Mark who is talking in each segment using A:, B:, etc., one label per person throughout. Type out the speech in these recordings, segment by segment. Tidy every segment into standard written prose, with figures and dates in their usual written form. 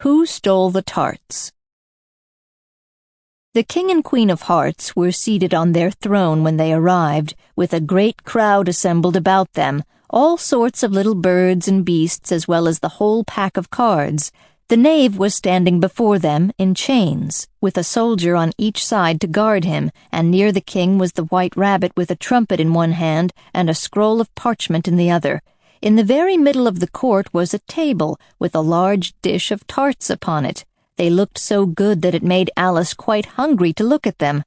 A: Who Stole the Tarts? The King and Queen of Hearts were seated on their throne when they arrived, with a great crowd assembled about them, all sorts of little birds and beasts as well as the whole pack of cards. The knave was standing before them in chains, with a soldier on each side to guard him, and near the king was the White Rabbit with a trumpet in one hand and a scroll of parchment in the other. In the very middle of the court was a table with a large dish of tarts upon it. They looked so good that it made Alice quite hungry to look at them.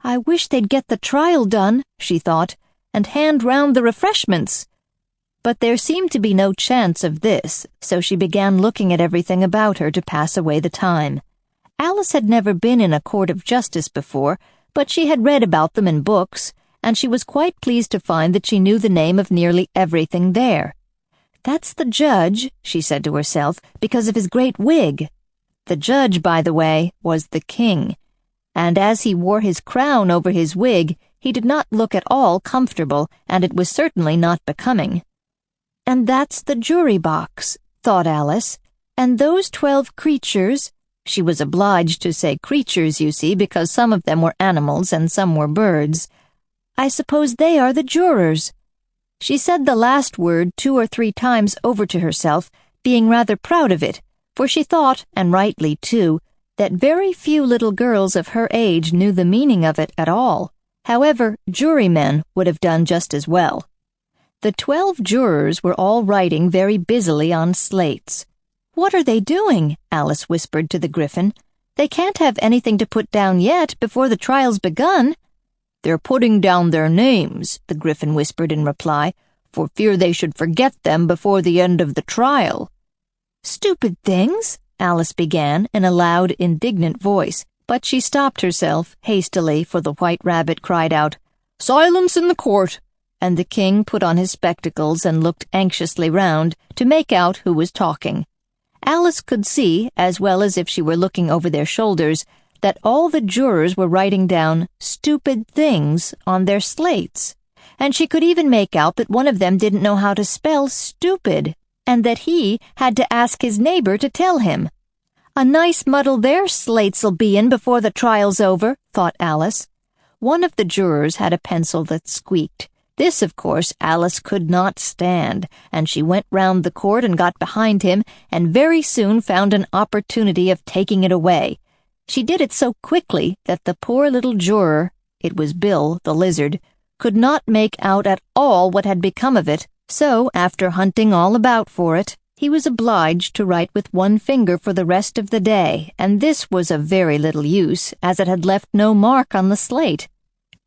A: "I wish they'd get the trial done," she thought, "and hand round the refreshments." But there seemed to be no chance of this, so she began looking at everything about her to pass away the time. Alice had never been in a court of justice before, but she had read about them in books, and she was quite pleased to find that she knew the name of nearly everything there. "That's the judge," she said to herself, "because of his great wig." The judge, by the way, was the king, and as he wore his crown over his wig, he did not look at all comfortable, and it was certainly not becoming. "And that's the jury box," thought Alice, "and those 12 creatures—" She was obliged to say creatures, you see, because some of them were animals and some were birds. "I suppose they are the jurors." She said the last word 2 or 3 times over to herself, being rather proud of it, for she thought, and rightly too, that very few little girls of her age knew the meaning of it at all. However, jurymen would have done just as well. The 12 jurors were all writing very busily on slates. "What are they doing?" Alice whispered to the Gryphon. "They can't have anything to put down yet before the trial's begun." "They're putting down their names," the Gryphon whispered in reply, "for fear they should forget them before the end of the trial." "Stupid things," Alice began in a loud, indignant voice, but she stopped herself hastily, for the White Rabbit cried out, "Silence in the court!" and the king put on his spectacles and looked anxiously round to make out who was talking. Alice could see, as well as if she were looking over their shoulders, that all the jurors were writing down stupid things on their slates, and she could even make out that one of them didn't know how to spell stupid, and that he had to ask his neighbor to tell him. "A nice muddle their slates'll be in before the trial's over," thought Alice. One of the jurors had a pencil that squeaked. This, of course, Alice could not stand, and she went round the court and got behind him, and very soon found an opportunity of taking it away. She did it so quickly that the poor little juror, it was Bill, the lizard, could not make out at all what had become of it, so, after hunting all about for it, he was obliged to write with one finger for the rest of the day, and this was of very little use, as it had left no mark on the slate.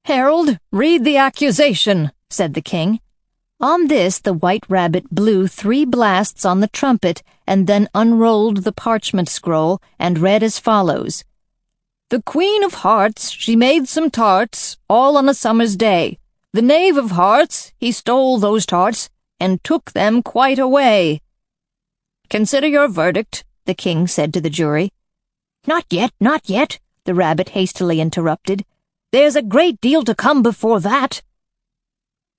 A: "Herald, read the accusation," said the king. On this the White Rabbit blew 3 blasts on the trumpet, and then unrolled the parchment scroll, and read as follows. "The Queen of Hearts, she made some tarts, all on a summer's day. The Knave of Hearts, he stole those tarts, and took them quite away." "Consider your verdict," the king said to the jury. "Not yet, not yet," the rabbit hastily interrupted. "There's a great deal to come before that."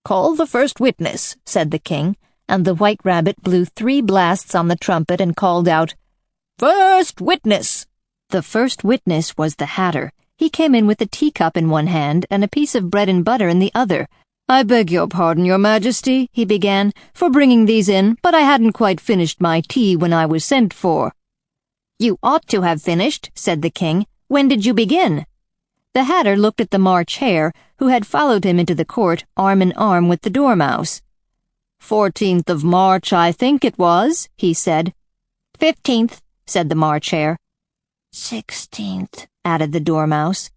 A: "Call the first witness," said the king, and the White Rabbit blew 3 blasts on the trumpet and called out, "First witness!" The first witness was the Hatter. He came in with a teacup in one hand and a piece of bread and butter in the other. "I beg your pardon, Your Majesty," he began, "for bringing these in, but I hadn't quite finished my tea when I was sent for." "You ought to have finished," said the king. "When did you begin?" The Hatter looked at the March Hare, who had followed him into the court, arm in arm with the Dormouse. 14th of March, I think it was," he said. 15th, said the March Hare. 16th, added the Dormouse.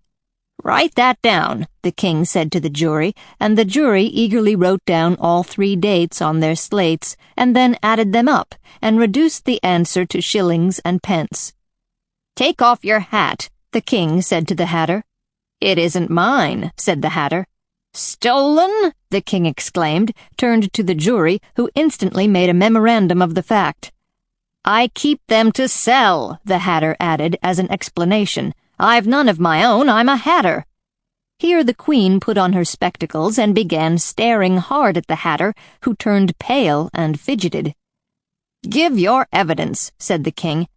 A: "Write that down," the king said to the jury, and the jury eagerly wrote down all 3 dates on their slates, and then added them up, and reduced the answer to shillings and pence. "Take off your hat," the king said to the Hatter. "It isn't mine," said the Hatter. "Stolen?" the king exclaimed, turned to the jury, who instantly made a memorandum of the fact. "I keep them to sell," the Hatter added as an explanation. "I've none of my own, I'm a Hatter." Here the Queen put on her spectacles and began staring hard at the Hatter, who turned pale and fidgeted. "Give your evidence," said the king.